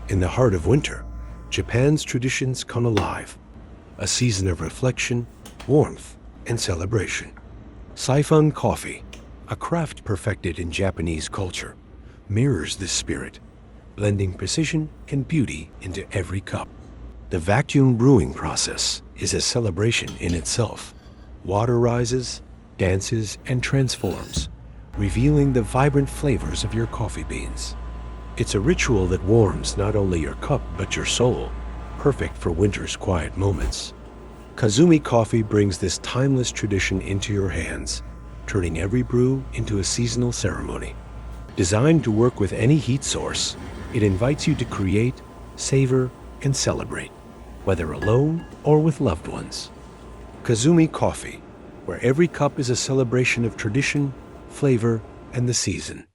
In the heart of winter, Japan's traditions come alive. A season of reflection, warmth, and celebration. Siphon coffee, a craft perfected in Japanese culture, mirrors this spirit, blending precision and beauty into every cup. The vacuum brewing process is a celebration in itself. Water rises, dances, and transforms, revealing the vibrant flavors of your coffee beans. It's a ritual that warms not only your cup but your soul, perfect for winter's quiet moments. Kazumi Coffee brings this timeless tradition into your hands, turning every brew into a seasonal ceremony. Designed to work with any heat source, it invites you to create, savor, and celebrate, whether alone or with loved ones. Kazumi Coffee, where every cup is a celebration of tradition, flavor, and the season.